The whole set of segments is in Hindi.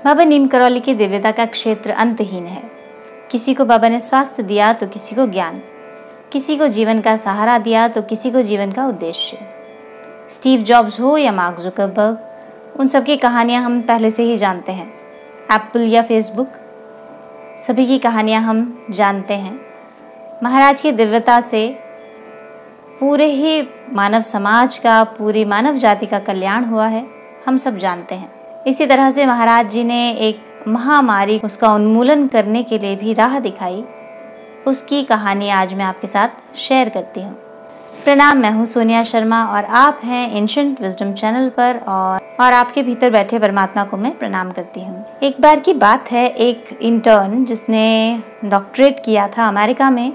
बाबा नीम करौली की दिव्यता का क्षेत्र अंतहीन है। किसी को बाबा ने स्वास्थ्य दिया तो किसी को ज्ञान, किसी को जीवन का सहारा दिया तो किसी को जीवन का उद्देश्य। स्टीव जॉब्स हो या मार्क जुकरबर्ग, उन सबकी कहानियां हम पहले से ही जानते हैं। एप्पल या फेसबुक, सभी की कहानियां हम जानते हैं। महाराज की दिव्यता से पूरे ही मानव समाज का, पूरी मानव जाति का कल्याण हुआ है, हम सब जानते हैं। इसी तरह से महाराज जी ने एक महामारी, उसका उन्मूलन करने के लिए भी राह दिखाई। उसकी कहानी आज मैं आपके साथ शेयर करती हूँ। प्रणाम, मैं हूँ सोनिया शर्मा और आप हैं एंशिएंट विजडम चैनल पर और आपके भीतर बैठे परमात्मा को मैं प्रणाम करती हूँ। एक बार की बात है, एक इंटर्न जिसने डॉक्टरेट किया था अमेरिका में,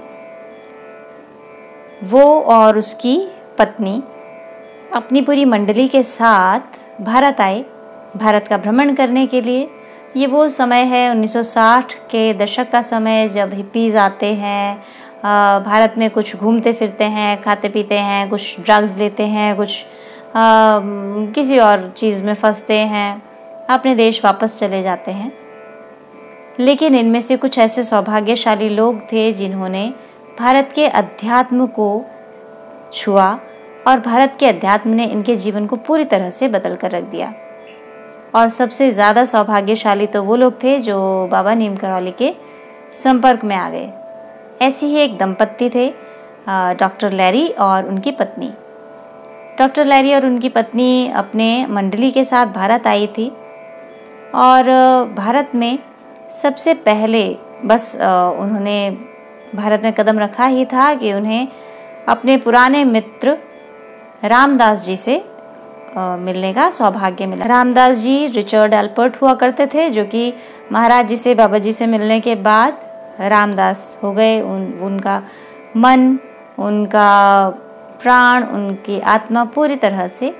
वो और उसकी पत्नी अपनी पूरी मंडली के साथ भारत आए, भारत का भ्रमण करने के लिए। ये वो समय है 1960 के दशक का समय, जब हिप्पीज़ आते हैं भारत में, कुछ घूमते फिरते हैं, खाते पीते हैं, कुछ ड्रग्स लेते हैं, कुछ किसी और चीज़ में फंसते हैं, अपने देश वापस चले जाते हैं। लेकिन इनमें से कुछ ऐसे सौभाग्यशाली लोग थे जिन्होंने भारत के अध्यात्म को छुआ और भारत के अध्यात्म ने इनके जीवन को पूरी तरह से बदल कर रख दिया। और सबसे ज़्यादा सौभाग्यशाली तो वो लोग थे जो बाबा नीम करौली के संपर्क में आ गए। ऐसी ही एक दंपत्ति थे, डॉक्टर लैरी और उनकी पत्नी। डॉक्टर लैरी और उनकी पत्नी अपने मंडली के साथ भारत आई थी और भारत में सबसे पहले बस उन्होंने भारत में कदम रखा ही था कि उन्हें अपने पुराने मित्र रामदास जी से मिलने का सौभाग्य मिला। रामदास जी रिचर्ड एल्पर्ट हुआ करते थे, जो कि महाराज जी से, बाबा जी से मिलने के बाद रामदास हो गए। उनका मन, उनका प्राण, उनकी आत्मा पूरी तरह से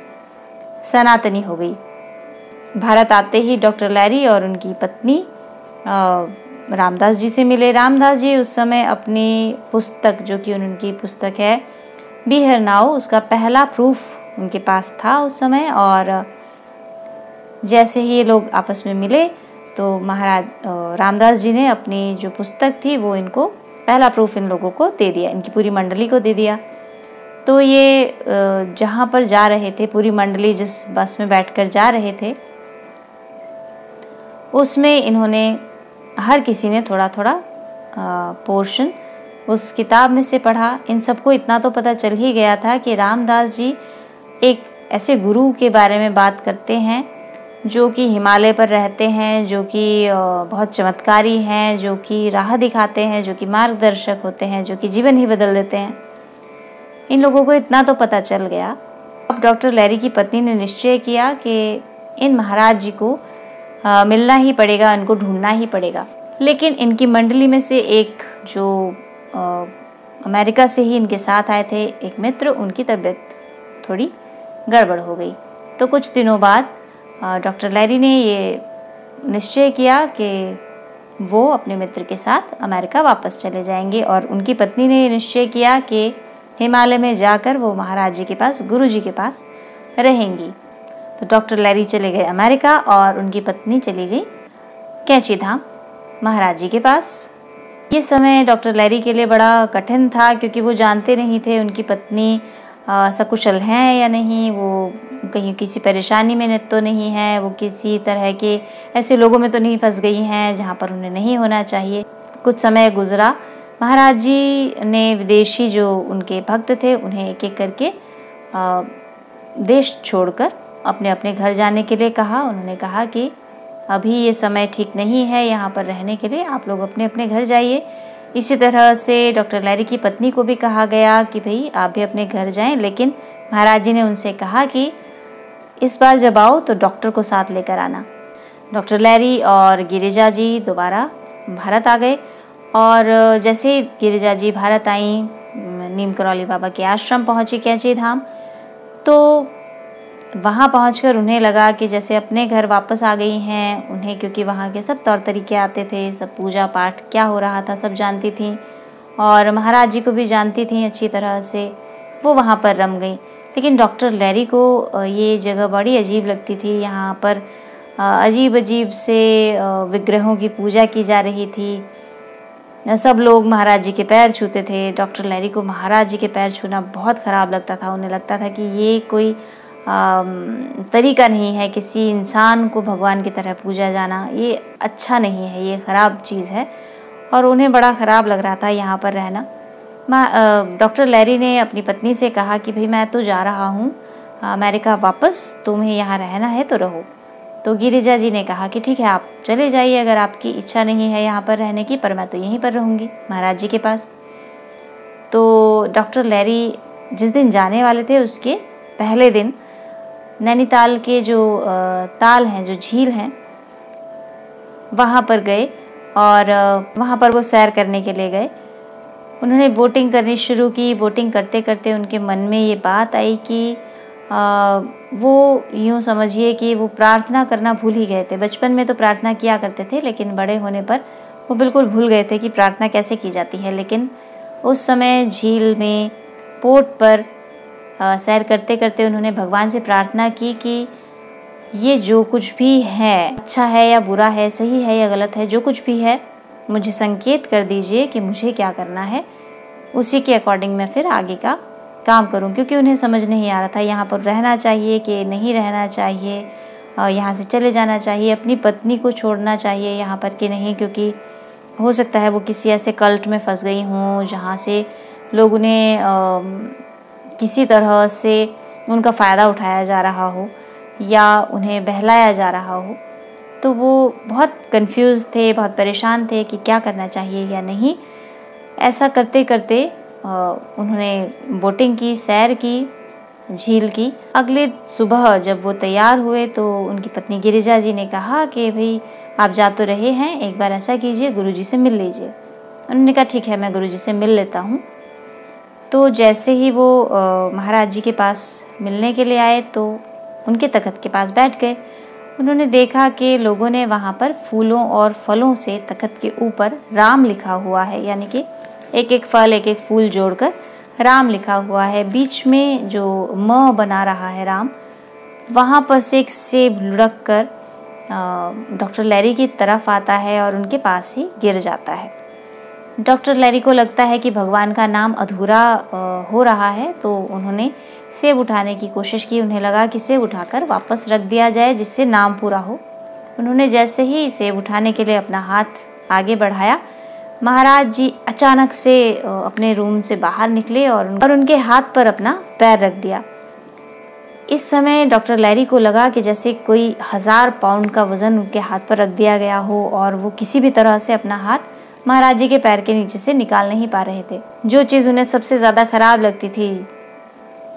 सनातनी हो गई। भारत आते ही डॉक्टर लैरी और उनकी पत्नी रामदास जी से मिले। रामदास जी उस समय अपनी पुस्तक, जो कि उनकी पुस्तक है बी हियर नाउ, उसका पहला प्रूफ उनके पास था उस समय। और जैसे ही ये लोग आपस में मिले तो महाराज रामदास जी ने अपनी जो पुस्तक थी वो इनको पहला प्रूफ इन लोगों को दे दिया, इनकी पूरी मंडली को दे दिया। तो ये जहाँ पर जा रहे थे, पूरी मंडली जिस बस में बैठकर जा रहे थे, उसमें इन्होंने हर किसी ने थोड़ा थोड़ा पोर्शन उस किताब में से पढ़ा। इन सबको इतना तो पता चल ही गया था कि रामदास जी एक ऐसे गुरु के बारे में बात करते हैं जो कि हिमालय पर रहते हैं, जो कि बहुत चमत्कारी हैं, जो कि राह दिखाते हैं, जो कि मार्गदर्शक होते हैं, जो कि जीवन ही बदल देते हैं। इन लोगों को इतना तो पता चल गया। अब डॉक्टर लैरी की पत्नी ने निश्चय किया कि इन महाराज जी को मिलना ही पड़ेगा, इनको ढूंढना ही पड़ेगा। लेकिन इनकी मंडली में से एक जो अमेरिका से ही इनके साथ आए थे, एक मित्र, उनकी तबीयत थोड़ी गड़बड़ हो गई। तो कुछ दिनों बाद डॉक्टर लैरी ने ये निश्चय किया कि वो अपने मित्र के साथ अमेरिका वापस चले जाएंगे और उनकी पत्नी ने निश्चय किया कि हिमालय में जाकर वो महाराज जी के पास, गुरु जी के पास रहेंगी। तो डॉक्टर लैरी चले गए अमेरिका और उनकी पत्नी चली गई कैंची धाम महाराज जी के पास। ये समय डॉक्टर लैरी के लिए बड़ा कठिन था, क्योंकि वो जानते नहीं थे उनकी पत्नी सकुशल हैं या नहीं, वो कहीं किसी परेशानी में तो नहीं है, वो किसी तरह के ऐसे लोगों में तो नहीं फंस गई हैं जहाँ पर उन्हें नहीं होना चाहिए। कुछ समय गुजरा, महाराज जी ने विदेशी जो उनके भक्त थे उन्हें एक एक करके देश छोड़कर अपने अपने घर जाने के लिए कहा। उन्होंने कहा कि अभी ये समय ठीक नहीं है यहाँ पर रहने के लिए, आप लोग अपने अपने घर जाइए। इसी तरह से डॉक्टर लैरी की पत्नी को भी कहा गया कि भाई आप भी अपने घर जाएं। लेकिन महाराज जी ने उनसे कहा कि इस बार जब आओ तो डॉक्टर को साथ लेकर आना। डॉक्टर लैरी और गिरिजा जी दोबारा भारत आ गए और जैसे ही गिरिजा जी भारत आई, नीम करौली बाबा के आश्रम पहुँची कैंची धाम, तो वहाँ पहुंचकर उन्हें लगा कि जैसे अपने घर वापस आ गई हैं उन्हें, क्योंकि वहाँ के सब तौर तरीके आते थे, सब पूजा पाठ क्या हो रहा था सब जानती थी और महाराज जी को भी जानती थी अच्छी तरह से। वो वहाँ पर रम गई। लेकिन डॉक्टर लैरी को ये जगह बड़ी अजीब लगती थी। यहाँ पर अजीब अजीब से विग्रहों की पूजा की जा रही थी। सब लोग महाराज जी के पैर छूते थे। डॉक्टर लैरी को महाराज जी के पैर छूना बहुत ख़राब लगता था। उन्हें लगता था कि ये कोई तरीका नहीं है किसी इंसान को भगवान की तरह पूजा जाना, ये अच्छा नहीं है, ये ख़राब चीज़ है और उन्हें बड़ा ख़राब लग रहा था यहाँ पर रहना। डॉक्टर लैरी ने अपनी पत्नी से कहा कि भाई मैं तो जा रहा हूँ अमेरिका वापस, तुम्हें यहाँ रहना है तो रहो। तो गिरिजा जी ने कहा कि ठीक है, आप चले जाइए, अगर आपकी इच्छा नहीं है यहाँ पर रहने की, पर मैं तो यहीं पर रहूँगी महाराज जी के पास। तो डॉक्टर लैरी जिस दिन जाने वाले थे उसके पहले दिन नैनीताल के जो ताल हैं, जो झील हैं, वहाँ पर गए और वहाँ पर वो सैर करने के लिए गए। उन्होंने बोटिंग करनी शुरू की। बोटिंग करते करते उनके मन में ये बात आई कि वो यूँ समझिए कि वो प्रार्थना करना भूल ही गए थे। बचपन में तो प्रार्थना किया करते थे, लेकिन बड़े होने पर वो बिल्कुल भूल गए थे कि प्रार्थना कैसे की जाती है। लेकिन उस समय झील में पोर्ट पर सैर करते करते उन्होंने भगवान से प्रार्थना की कि ये जो कुछ भी है, अच्छा है या बुरा है, सही है या गलत है, जो कुछ भी है मुझे संकेत कर दीजिए कि मुझे क्या करना है, उसी के अकॉर्डिंग मैं फिर आगे का काम करूं। क्योंकि उन्हें समझ नहीं आ रहा था यहाँ पर रहना चाहिए कि नहीं रहना चाहिए, यहाँ से चले जाना चाहिए, अपनी पत्नी को छोड़ना चाहिए यहाँ पर कि नहीं, क्योंकि हो सकता है वो किसी ऐसे कल्ट में फंस गई हों जहाँ से लोग उन्हें किसी तरह से उनका फ़ायदा उठाया जा रहा हो या उन्हें बहलाया जा रहा हो। तो वो बहुत कंफ्यूज थे, बहुत परेशान थे कि क्या करना चाहिए या नहीं। ऐसा करते करते उन्होंने बोटिंग की, सैर की, झील की। अगले सुबह जब वो तैयार हुए तो उनकी पत्नी गिरिजा जी ने कहा कि भाई आप जा तो रहे हैं, एक बार ऐसा कीजिए, गुरुजी से मिल लीजिए। उन्होंने कहा ठीक है, मैं गुरुजी से मिल लेता हूँ। तो जैसे ही वो महाराज जी के पास मिलने के लिए आए तो उनके तख्त के पास बैठ गए। उन्होंने देखा कि लोगों ने वहाँ पर फूलों और फलों से तख्त के ऊपर राम लिखा हुआ है, यानी कि एक एक फल, एक एक फूल जोड़कर राम लिखा हुआ है। बीच में जो म बना रहा है राम, वहाँ पर से एक सेब लुढ़क कर डॉक्टर लैरी की तरफ आता है और उनके पास ही गिर जाता है। डॉक्टर लैरी को लगता है कि भगवान का नाम अधूरा हो रहा है, तो उन्होंने सेब उठाने की कोशिश की। उन्हें लगा कि सेब उठाकर वापस रख दिया जाए जिससे नाम पूरा हो। उन्होंने जैसे ही सेब उठाने के लिए अपना हाथ आगे बढ़ाया, महाराज जी अचानक से अपने रूम से बाहर निकले और उनके हाथ पर अपना पैर रख दिया। इस समय डॉक्टर लैरी को लगा कि जैसे कोई 1000 पाउंड का वज़न उनके हाथ पर रख दिया गया हो और वो किसी भी तरह से अपना हाथ महाराज जी के पैर के नीचे से निकाल नहीं पा रहे थे। जो चीज़ उन्हें सबसे ज़्यादा ख़राब लगती थी,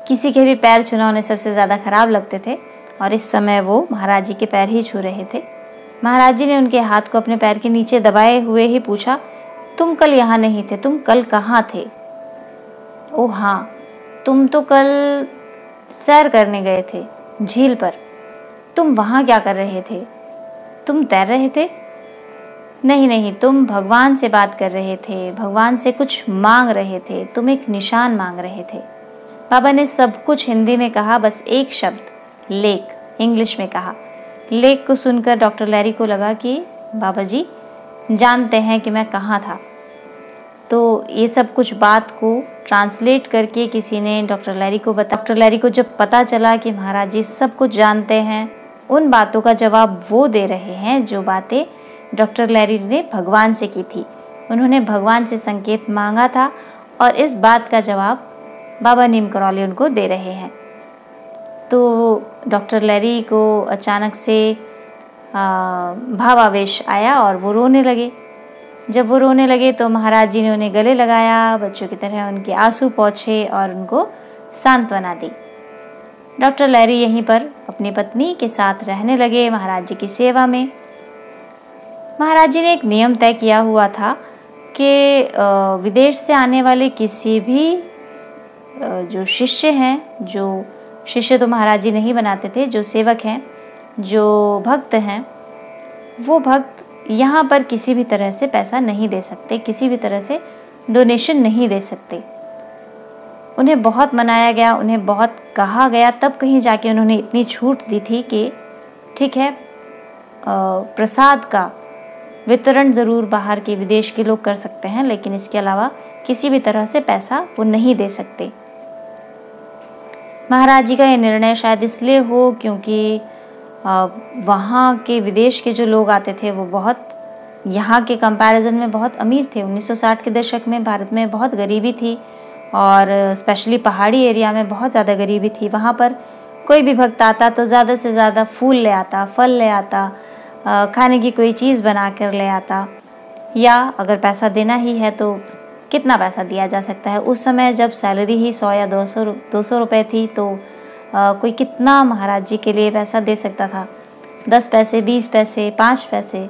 किसी के भी पैर छूना उन्हें सबसे ज़्यादा ख़राब लगते थे, और इस समय वो महाराज जी के पैर ही छू रहे थे। महाराज जी ने उनके हाथ को अपने पैर के नीचे दबाए हुए ही पूछा, तुम कल यहाँ नहीं थे, तुम कल कहाँ थे? ओह हाँ, तुम तो कल सैर करने गए थे झील पर। तुम वहाँ क्या कर रहे थे? तुम तैर रहे थे? नहीं नहीं, तुम भगवान से बात कर रहे थे, भगवान से कुछ मांग रहे थे, तुम एक निशान मांग रहे थे। बाबा ने सब कुछ हिंदी में कहा, बस एक शब्द लेक इंग्लिश में कहा। लेक को सुनकर डॉक्टर लैरी को लगा कि बाबा जी जानते हैं कि मैं कहाँ था। तो ये सब कुछ बात को ट्रांसलेट करके किसी ने डॉक्टर लैरी को बताया। डॉक्टर लैरी को जब पता चला कि महाराज जी सब कुछ जानते हैं, उन बातों का जवाब वो दे रहे हैं जो बातें डॉक्टर लैरी ने भगवान से की थी। उन्होंने भगवान से संकेत मांगा था और इस बात का जवाब बाबा नीम करौली उनको दे रहे हैं। तो डॉक्टर लैरी को अचानक से भावावेश आया और वो रोने लगे। जब वो रोने लगे तो महाराज जी ने उन्हें गले लगाया, बच्चों की तरह उनके आंसू पोंछे और उनको सांत्वना दी। डॉक्टर लैरी यहीं पर अपनी पत्नी के साथ रहने लगे महाराज जी की सेवा में। महाराज जी ने एक नियम तय किया हुआ था कि विदेश से आने वाले किसी भी जो शिष्य हैं, जो शिष्य तो महाराज जी नहीं बनाते थे, जो सेवक हैं, जो भक्त हैं, वो भक्त यहाँ पर किसी भी तरह से पैसा नहीं दे सकते, किसी भी तरह से डोनेशन नहीं दे सकते। उन्हें बहुत मनाया गया, उन्हें बहुत कहा गया, तब कहीं जाके उन्होंने इतनी छूट दी थी कि ठीक है, प्रसाद का वितरण ज़रूर बाहर के विदेश के लोग कर सकते हैं, लेकिन इसके अलावा किसी भी तरह से पैसा वो नहीं दे सकते। महाराज जी का ये निर्णय शायद इसलिए हो क्योंकि वहाँ के विदेश के जो लोग आते थे वो बहुत यहाँ के कंपैरिजन में बहुत अमीर थे। 1960 के दशक में भारत में बहुत गरीबी थी और स्पेशली पहाड़ी एरिया में बहुत ज़्यादा गरीबी थी। वहाँ पर कोई भी भक्त आता तो ज़्यादा से ज़्यादा फूल ले आता, फल ले आता, खाने की कोई चीज़ बना कर ले आता, या अगर पैसा देना ही है तो कितना पैसा दिया जा सकता है। उस समय जब सैलरी ही 100 या 200 रुपये थी तो कोई कितना महाराज जी के लिए पैसा दे सकता था, 10 पैसे, 20 पैसे, 5 पैसे।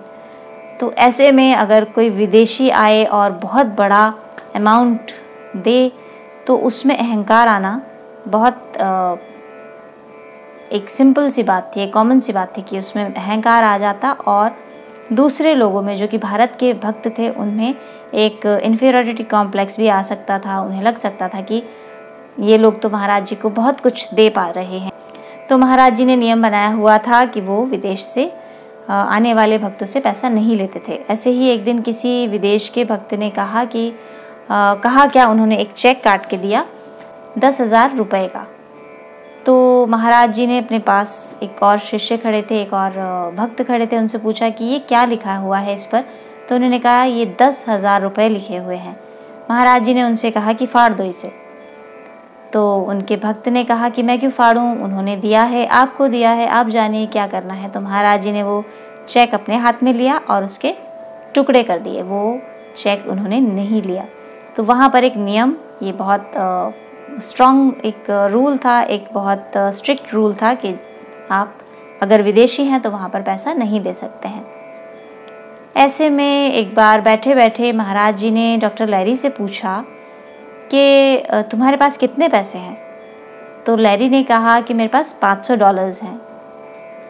तो ऐसे में अगर कोई विदेशी आए और बहुत बड़ा अमाउंट दे तो उसमें अहंकार आना बहुत एक सिंपल सी बात थी, एक कॉमन सी बात थी कि उसमें अहंकार आ जाता और दूसरे लोगों में जो कि भारत के भक्त थे उनमें एक इन्फीरियरिटी कॉम्प्लेक्स भी आ सकता था। उन्हें लग सकता था कि ये लोग तो महाराज जी को बहुत कुछ दे पा रहे हैं। तो महाराज जी ने नियम बनाया हुआ था कि वो विदेश से आने वाले भक्तों से पैसा नहीं लेते थे। ऐसे ही एक दिन किसी विदेश के भक्त ने कहा कि उन्होंने एक चेक काट के दिया 10,000 रुपये का। तो महाराज जी ने अपने पास एक और शिष्य खड़े थे, एक और भक्त खड़े थे, उनसे पूछा कि ये क्या लिखा हुआ है इस पर। तो उन्होंने कहा ये 10,000 रुपये लिखे हुए हैं। महाराज जी ने उनसे कहा कि फाड़ दो इसे। तो उनके भक्त ने कहा कि मैं क्यों फाड़ूं, उन्होंने दिया है, आपको दिया है, आप जानिए क्या करना है। तो महाराज जी ने वो चेक अपने हाथ में लिया और उसके टुकड़े कर दिए, वो चेक उन्होंने नहीं लिया। तो वहाँ पर एक नियम, ये बहुत स्ट्रॉन्ग एक रूल था, एक बहुत स्ट्रिक्ट रूल था कि आप अगर विदेशी हैं तो वहाँ पर पैसा नहीं दे सकते हैं। ऐसे में एक बार बैठे बैठे महाराज जी ने डॉक्टर लैरी से पूछा कि तुम्हारे पास कितने पैसे हैं। तो लैरी ने कहा कि मेरे पास $500 हैं।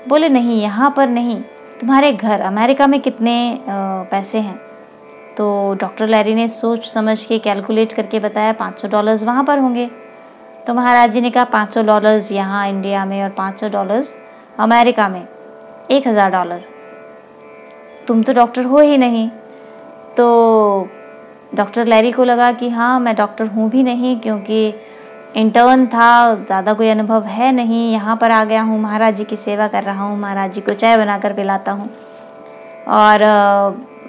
बोले नहीं, यहाँ पर नहीं, तुम्हारे घर अमेरिका में कितने पैसे हैं। तो डॉक्टर लैरी ने सोच समझ के कैलकुलेट करके बताया $500 वहाँ पर होंगे। तो महाराज जी ने कहा $500 यहाँ इंडिया में और $500 अमेरिका में, $1,000। तुम तो डॉक्टर हो ही नहीं। तो डॉक्टर लैरी को लगा कि हाँ, मैं डॉक्टर हूँ भी नहीं क्योंकि इंटर्न था, ज़्यादा कोई अनुभव है नहीं, यहाँ पर आ गया हूँ, महाराज जी की सेवा कर रहा हूँ, महाराज जी को चाय बनाकर पिलाता हूँ और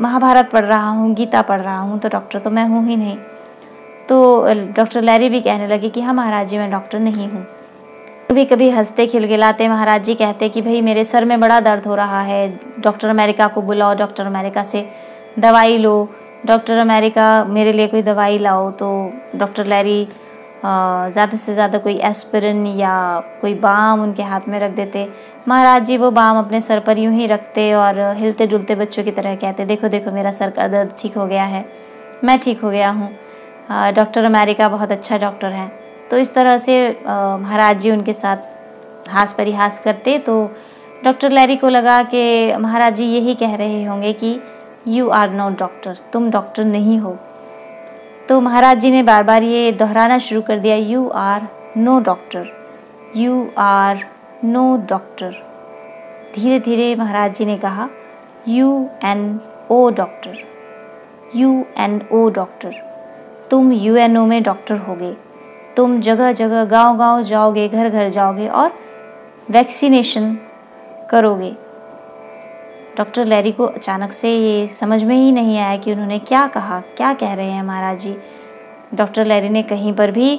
महाभारत पढ़ रहा हूँ, गीता पढ़ रहा हूँ, तो डॉक्टर तो मैं हूँ ही नहीं। तो डॉक्टर लैरी भी कहने लगे कि हाँ महाराज जी, मैं डॉक्टर नहीं हूँ। कभी कभी हंसते खिलखिलाते महाराज जी कहते कि भाई मेरे सर में बड़ा दर्द हो रहा है, डॉक्टर अमेरिका को बुलाओ, डॉक्टर अमेरिका से दवाई लो, डॉक्टर अमेरिका मेरे लिए कोई दवाई लाओ। तो डॉक्टर लैरी ज़्यादा से ज़्यादा कोई एस्पिरिन या कोई बाम उनके हाथ में रख देते। महाराज जी वो बाम अपने सर पर यूं ही रखते और हिलते डुलते बच्चों की तरह कहते, देखो देखो मेरा सर का दर्द ठीक हो गया है, मैं ठीक हो गया हूँ, डॉक्टर अमेरिका बहुत अच्छा डॉक्टर है। तो इस तरह से महाराज जी उनके साथ हास परिहास करते। तो डॉक्टर लैरी को लगा कि महाराज जी यही कह रहे होंगे कि यू आर नॉट डॉक्टर, तुम डॉक्टर नहीं हो। तो महाराज जी ने बार बार ये दोहराना शुरू कर दिया, you are no doctor, you are no doctor. धीरे धीरे महाराज जी ने कहा UNO डॉक्टर, UNO डॉक्टर, तुम UNO में डॉक्टर होगे, तुम जगह जगह गांव गांव जाओगे, घर घर जाओगे और वैक्सीनेशन करोगे। डॉक्टर लैरी को अचानक से ये समझ में ही नहीं आया कि उन्होंने क्या कहा, क्या कह रहे हैं महाराज जी। डॉक्टर लैरी ने कहीं पर भी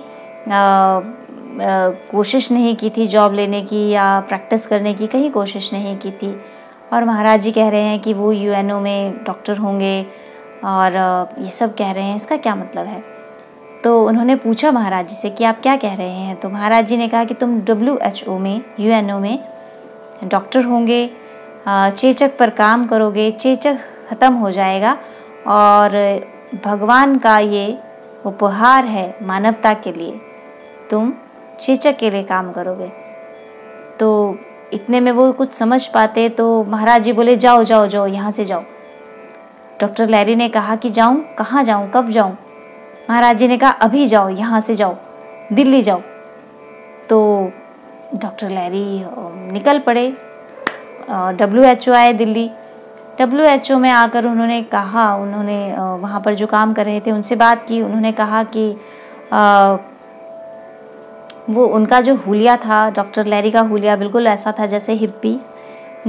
कोशिश नहीं की थी जॉब लेने की या प्रैक्टिस करने की, कहीं कोशिश नहीं की थी। और महाराज जी कह रहे हैं कि वो UNO में डॉक्टर होंगे और ये सब कह रहे हैं, इसका क्या मतलब है। तो उन्होंने पूछा महाराज जी से कि आप क्या कह रहे हैं। तो महाराज जी ने कहा कि तुम WHO में, UNO में डॉक्टर होंगे, चेचक पर काम करोगे, चेचक ख़त्म हो जाएगा और भगवान का ये उपहार है मानवता के लिए, तुम चेचक के लिए काम करोगे। तो इतने में वो कुछ समझ पाते। तो महाराज जी बोले जाओ जाओ जाओ, यहाँ से जाओ। डॉक्टर लैरी ने कहा कि जाऊँ, कहाँ जाऊँ, कब जाऊँ। महाराज जी ने कहा अभी जाओ, यहाँ से जाओ, दिल्ली जाओ। तो डॉक्टर लैरी निकल पड़े WHO आए दिल्ली। WHO में आकर उन्होंने कहा, उन्होंने वहाँ पर जो काम कर रहे थे उनसे बात की। उन्होंने कहा कि वो उनका जो हुलिया था, डॉक्टर लैरी का हुलिया बिल्कुल ऐसा था जैसे हिप्पीज,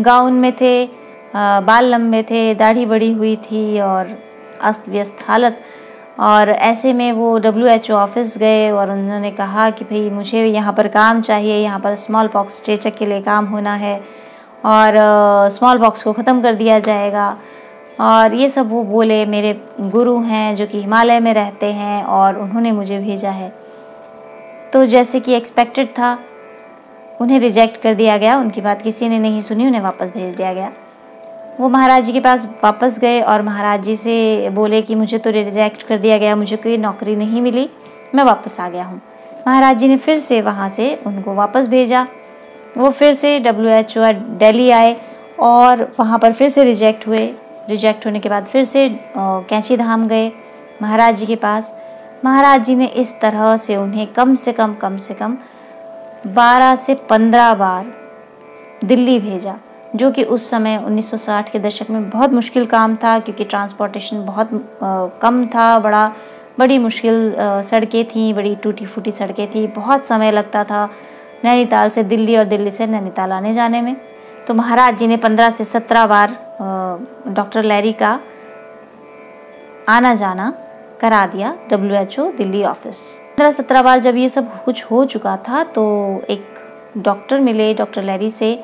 गाउन में थे, बाल लंबे थे, दाढ़ी बड़ी हुई थी और अस्त व्यस्त हालत। और ऐसे में वो WHO ऑफिस गए और उन्होंने कहा कि भाई मुझे यहाँ पर काम चाहिए, यहाँ पर स्मॉल पॉक्स चेचक के लिए काम होना है और स्मॉल पॉक्स को ख़त्म कर दिया जाएगा। और ये सब वो बोले। मेरे गुरु हैं जो कि हिमालय में रहते हैं और उन्होंने मुझे भेजा है। तो जैसे कि एक्सपेक्टेड था, उन्हें रिजेक्ट कर दिया गया। उनकी बात किसी ने नहीं सुनी, उन्हें वापस भेज दिया गया। वो महाराज जी के पास वापस गए और महाराज जी से बोले कि मुझे तो रिजेक्ट कर दिया गया, मुझे कोई नौकरी नहीं मिली, मैं वापस आ गया हूँ। महाराज जी ने फिर से वहाँ से उनको वापस भेजा। वो फिर से WHO दिल्ली आए और वहाँ पर फिर से रिजेक्ट हुए। रिजेक्ट होने के बाद फिर से कैंची धाम गए महाराज जी के पास। महाराज जी ने इस तरह से उन्हें कम से कम 12 से 15 बार दिल्ली भेजा, जो कि उस समय 1960 के दशक में बहुत मुश्किल काम था, क्योंकि ट्रांसपोर्टेशन बहुत कम था, बड़ी मुश्किल सड़कें थीं, बड़ी टूटी फूटी सड़कें थी, बहुत समय लगता था नैनीताल से दिल्ली और दिल्ली से नैनीताल आने जाने में। तो महाराज जी ने 15 से 17 बार डॉक्टर लैरी का आना जाना करा दिया WHO दिल्ली ऑफिस। 15-17 बार जब ये सब कुछ हो चुका था तो एक डॉक्टर मिले डॉक्टर लैरी से,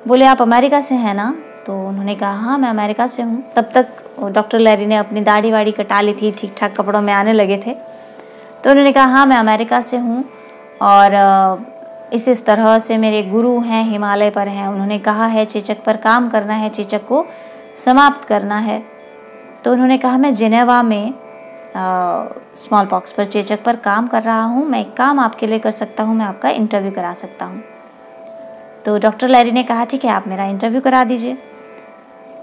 बोले आप अमेरिका से हैं ना? तो उन्होंने कहा हाँ मैं अमेरिका से हूँ। तब तक डॉक्टर लैरी ने अपनी दाढ़ी वाड़ी कटा ली थी, ठीक ठाक कपड़ों में आने लगे थे। तो उन्होंने कहा हाँ मैं अमेरिका से हूँ और इस तरह से मेरे गुरु हैं, हिमालय पर हैं, उन्होंने कहा है चेचक पर काम करना है, चेचक को समाप्त करना है। तो उन्होंने कहा मैं जिनेवा में स्मॉल पॉक्स पर, चेचक पर काम कर रहा हूँ, मैं एक काम आपके लिए कर सकता हूँ, मैं आपका इंटरव्यू करा सकता हूँ। तो डॉक्टर लैरी ने कहा ठीक है आप मेरा इंटरव्यू करा दीजिए।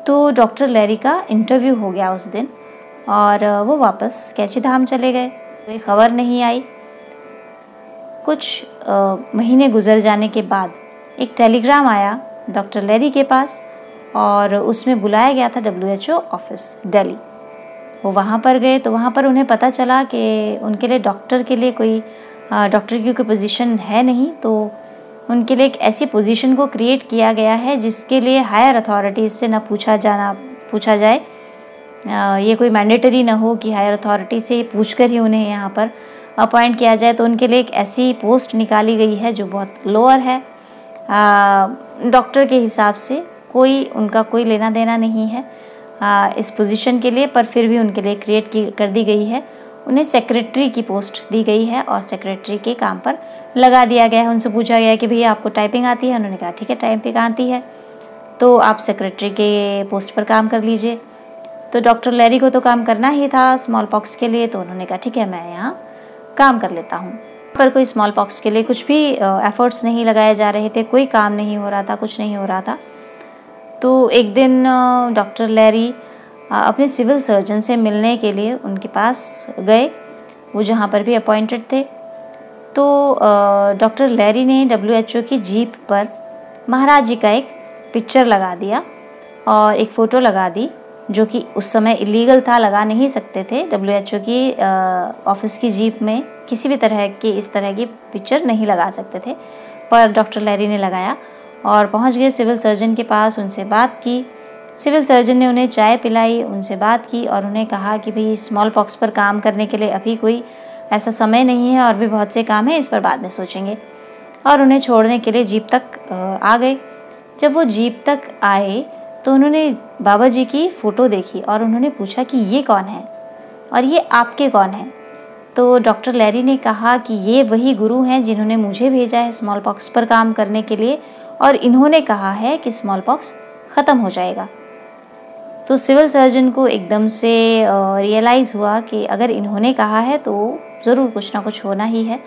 तो डॉक्टर लैरी का इंटरव्यू हो गया उस दिन और वो वापस कैंची धाम चले गए। कोई खबर नहीं आई। कुछ महीने गुजर जाने के बाद एक टेलीग्राम आया डॉक्टर लैरी के पास और उसमें बुलाया गया था WHO ऑफिस दिल्ली। वो वहाँ पर गए तो वहाँ पर उन्हें पता चला कि उनके लिए डॉक्टर के लिए कोई डॉक्टर की कोई पोजीशन है नहीं, तो उनके लिए एक ऐसी पोजीशन को क्रिएट किया गया है जिसके लिए हायर अथॉरिटीज़ से ना पूछा जाए। ये कोई मैंडेटरी ना हो कि हायर अथॉरिटी से पूछकर ही उन्हें यहाँ पर अपॉइंट किया जाए। तो उनके लिए एक ऐसी पोस्ट निकाली गई है जो बहुत लोअर है, डॉक्टर के हिसाब से उनका कोई लेना देना नहीं है इस पोजीशन के लिए, पर फिर भी उनके लिए क्रिएट कर दी गई है। उन्हें सेक्रेटरी की पोस्ट दी गई है और सेक्रेटरी के काम पर लगा दिया गया है। उनसे पूछा गया कि भैया आपको टाइपिंग आती है? उन्होंने कहा ठीक है टाइपिंग आती है, तो आप सेक्रेटरी के पोस्ट पर काम कर लीजिए। तो डॉक्टर लैरी को तो काम करना ही था स्मॉल पॉक्स के लिए, तो उन्होंने कहा ठीक है मैं यहाँ काम कर लेता हूँ। पर कोई स्मॉल पॉक्स के लिए कुछ भी एफर्ट्स नहीं लगाए जा रहे थे, कोई काम नहीं हो रहा था, कुछ नहीं हो रहा था। तो एक दिन डॉक्टर लैरी अपने सिविल सर्जन से मिलने के लिए उनके पास गए, वो जहाँ पर भी अपॉइंटेड थे। तो डॉक्टर लैरी ने WHO की जीप पर महाराज जी का एक पिक्चर लगा दिया और एक फ़ोटो लगा दी, जो कि उस समय इलीगल था, लगा नहीं सकते थे। WHO की ऑफिस की जीप में किसी भी तरह की इस तरह की पिक्चर नहीं लगा सकते थे, पर डॉक्टर लैरी ने लगाया और पहुंच गए सिविल सर्जन के पास, उनसे बात की। सिविल सर्जन ने उन्हें चाय पिलाई, उनसे बात की और उन्हें कहा कि भाई स्मॉल पॉक्स पर काम करने के लिए अभी कोई ऐसा समय नहीं है और भी बहुत से काम है, इस पर बाद में सोचेंगे। और उन्हें छोड़ने के लिए जीप तक आ गए। जब वो जीप तक आए तो उन्होंने बाबा जी की फ़ोटो देखी और उन्होंने पूछा कि ये कौन है और ये आपके कौन है? तो डॉक्टर लैरी ने कहा कि ये वही गुरु हैं जिन्होंने मुझे भेजा है स्मॉल पॉक्स पर काम करने के लिए, और इन्होंने कहा है कि स्मॉल पॉक्स ख़त्म हो जाएगा। तो सिविल सर्जन को एकदम से रियलाइज़ हुआ कि अगर इन्होंने कहा है तो ज़रूर कुछ ना कुछ होना ही है।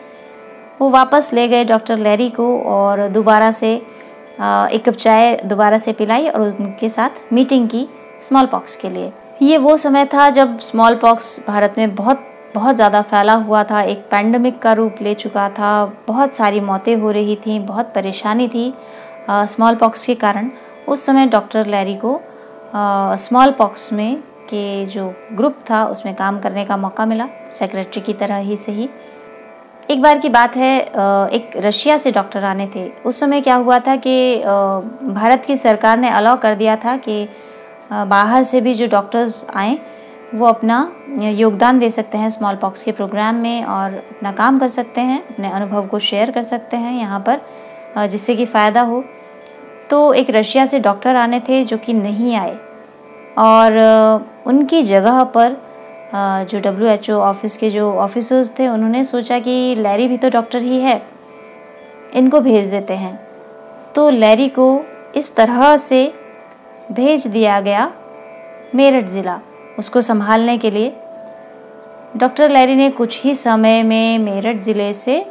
वो वापस ले गए डॉक्टर लैरी को और दोबारा से एक कप चाय दोबारा से पिलाई और उनके साथ मीटिंग की स्मॉल पॉक्स के लिए। ये वो समय था जब स्मॉल पॉक्स भारत में बहुत ज़्यादा फैला हुआ था, एक पैंडमिक का रूप ले चुका था, बहुत सारी मौतें हो रही थीं, बहुत परेशानी थी स्मॉल पॉक्स के कारण। उस समय डॉक्टर लैरी को स्मॉल पॉक्स में के जो ग्रुप था उसमें काम करने का मौका मिला, सेक्रेटरी की तरह ही सही। एक बार की बात है, एक रशिया से डॉक्टर आने थे। उस समय क्या हुआ था कि भारत की सरकार ने अलाउ कर दिया था कि बाहर से भी जो डॉक्टर्स आएँ वो अपना योगदान दे सकते हैं स्मॉल पॉक्स के प्रोग्राम में और अपना काम कर सकते हैं, अपने अनुभव को शेयर कर सकते हैं यहाँ पर, जिससे कि फ़ायदा हो। तो एक रशिया से डॉक्टर आने थे जो कि नहीं आए और उनकी जगह पर जो WHO ऑफिस के जो ऑफिसर्स थे उन्होंने सोचा कि लैरी भी तो डॉक्टर ही है, इनको भेज देते हैं। तो लैरी को इस तरह से भेज दिया गया मेरठ ज़िला उसको संभालने के लिए। डॉक्टर लैरी ने कुछ ही समय में मेरठ ज़िले से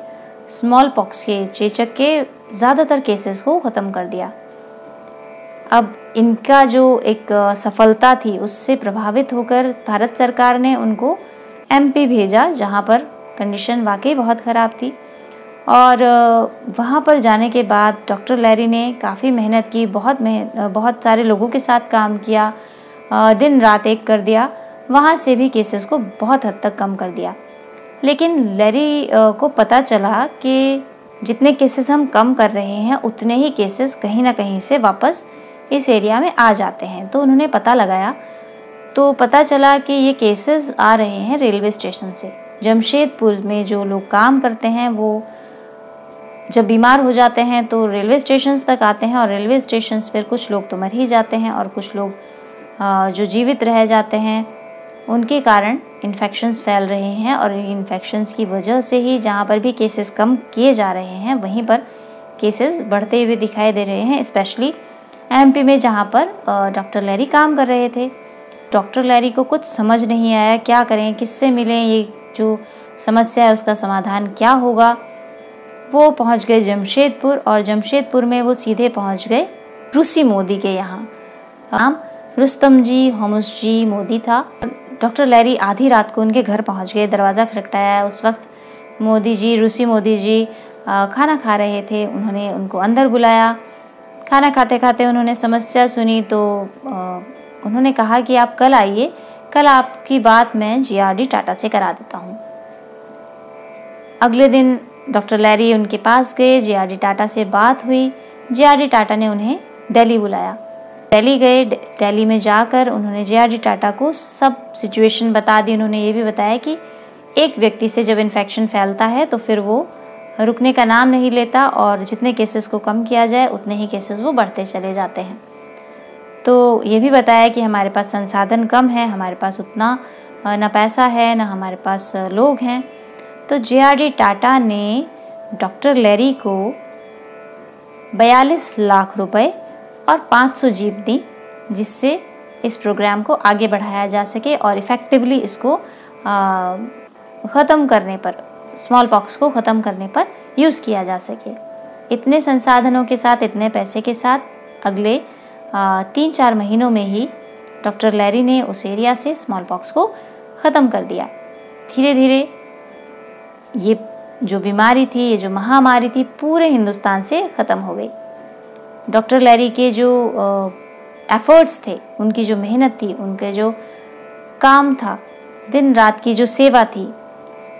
स्मॉल पॉक्स के, चेचक के ज़्यादातर केसेस को ख़त्म कर दिया। अब इनका जो एक सफलता थी उससे प्रभावित होकर भारत सरकार ने उनको MP भेजा, जहाँ पर कंडीशन वाकई बहुत ख़राब थी। और वहाँ पर जाने के बाद डॉक्टर लैरी ने काफ़ी मेहनत की, बहुत सारे लोगों के साथ काम किया, दिन रात एक कर दिया, वहाँ से भी केसेस को बहुत हद तक कम कर दिया। लेकिन लैरी को पता चला कि जितने केसेस हम कम कर रहे हैं उतने ही केसेस कहीं ना कहीं से वापस इस एरिया में आ जाते हैं। तो उन्होंने पता लगाया, तो पता चला कि ये केसेस आ रहे हैं रेलवे स्टेशन से। जमशेदपुर में जो लोग काम करते हैं वो जब बीमार हो जाते हैं तो रेलवे स्टेशन तक आते हैं और रेलवे स्टेशन पर कुछ लोग तो मर ही जाते हैं और कुछ लोग जो जीवित रह जाते हैं, उनके कारण इन्फेक्शंस फैल रहे हैं। और इन्फेक्शंस की वजह से ही जहाँ पर भी केसेस कम किए जा रहे हैं वहीं पर केसेस बढ़ते हुए दिखाई दे रहे हैं, स्पेशली MP में जहाँ पर डॉक्टर लैरी काम कर रहे थे। डॉक्टर लैरी को कुछ समझ नहीं आया, क्या करें, किससे मिलें, ये जो समस्या है उसका समाधान क्या होगा। वो पहुँच गए जमशेदपुर और जमशेदपुर में वो सीधे पहुँच गए रूसी मोदी के यहाँ। नाम रुस्तम जी होमस जी मोदी था। डॉक्टर लैरी आधी रात को उनके घर पहुँच गए, दरवाज़ा खटखटाया। उस वक्त मोदी जी, रूसी मोदी जी खाना खा रहे थे। उन्होंने उनको अंदर बुलाया। खाना खाते खाते उन्होंने समस्या सुनी तो उन्होंने कहा कि आप कल आइए, कल आपकी बात मैं GRD टाटा से करा देता हूँ। अगले दिन डॉक्टर लैरी उनके पास गए, GRD टाटा से बात हुई। GRD टाटा ने उन्हें दिल्ली बुलाया। दिल्ली गए, दिल्ली में जाकर उन्होंने GRD टाटा को सब सिचुएशन बता दी। उन्होंने ये भी बताया कि एक व्यक्ति से जब इन्फेक्शन फैलता है तो फिर वो रुकने का नाम नहीं लेता और जितने केसेस को कम किया जाए उतने ही केसेस वो बढ़ते चले जाते हैं। तो ये भी बताया कि हमारे पास संसाधन कम है, हमारे पास उतना ना पैसा है ना हमारे पास लोग हैं। तो GRD टाटा ने डॉक्टर लैरी को 42 लाख रुपए और 500 जीप दी, जिससे इस प्रोग्राम को आगे बढ़ाया जा सके और इफ़ेक्टिवली इसको ख़त्म करने पर, स्मॉल पॉक्स को ख़त्म करने पर यूज़ किया जा सके। इतने संसाधनों के साथ, इतने पैसे के साथ अगले 3-4 महीनों में ही डॉक्टर लैरी ने उस एरिया से स्मॉल पॉक्स को ख़त्म कर दिया। धीरे धीरे ये जो बीमारी थी, ये जो महामारी थी, पूरे हिंदुस्तान से ख़त्म हो गई। डॉक्टर लैरी के जो एफ़र्ट्स थे, उनकी जो मेहनत थी, उनके जो काम था, दिन रात की जो सेवा थी,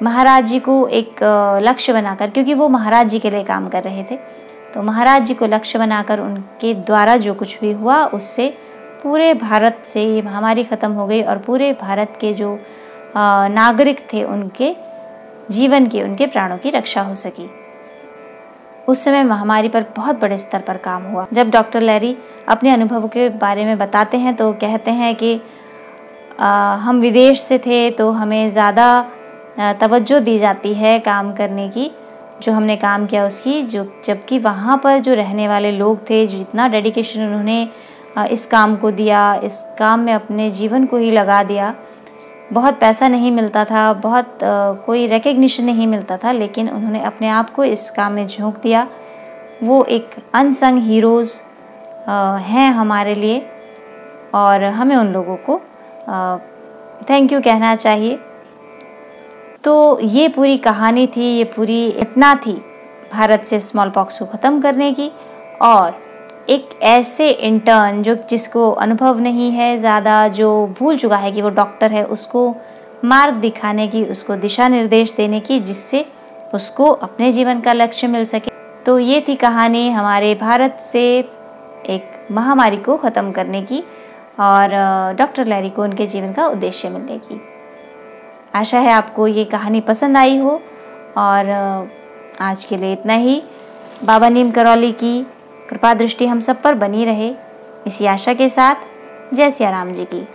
महाराज जी को एक लक्ष्य बनाकर, क्योंकि वो महाराज जी के लिए काम कर रहे थे, तो महाराज जी को लक्ष्य बनाकर उनके द्वारा जो कुछ भी हुआ उससे पूरे भारत से ये महामारी ख़त्म हो गई और पूरे भारत के जो नागरिक थे उनके जीवन की, उनके प्राणों की रक्षा हो सकी। उस समय महामारी पर बहुत बड़े स्तर पर काम हुआ। जब डॉक्टर लैरी अपने अनुभव के बारे में बताते हैं तो कहते हैं कि हम विदेश से थे तो हमें ज़्यादा तवज्जो दी जाती है काम करने की, जो हमने काम किया उसकी, जबकि वहाँ पर जो रहने वाले लोग थे, जो इतना डेडिकेशन उन्होंने इस काम को दिया, इस काम में अपने जीवन को ही लगा दिया। बहुत पैसा नहीं मिलता था, बहुत कोई रिकग्निशन नहीं मिलता था, लेकिन उन्होंने अपने आप को इस काम में झोंक दिया। वो एक अनसंग हीरोज़ हैं हमारे लिए और हमें उन लोगों को थैंक यू कहना चाहिए। तो ये पूरी कहानी थी, ये पूरी घटना थी भारत से स्मॉल पॉक्स को ख़त्म करने की। और एक ऐसे इंटर्न जिसको अनुभव नहीं है ज़्यादा, जो भूल चुका है कि वो डॉक्टर है, उसको मार्ग दिखाने की, उसको दिशा निर्देश देने की, जिससे उसको अपने जीवन का लक्ष्य मिल सके। तो ये थी कहानी हमारे भारत से एक महामारी को ख़त्म करने की और डॉक्टर लैरी को उनके जीवन का उद्देश्य मिलने की। आशा है आपको ये कहानी पसंद आई हो और आज के लिए इतना ही। बाबा नीम करौली की कृपा दृष्टि हम सब पर बनी रहे, इसी आशा के साथ। जय सिया राम जी की।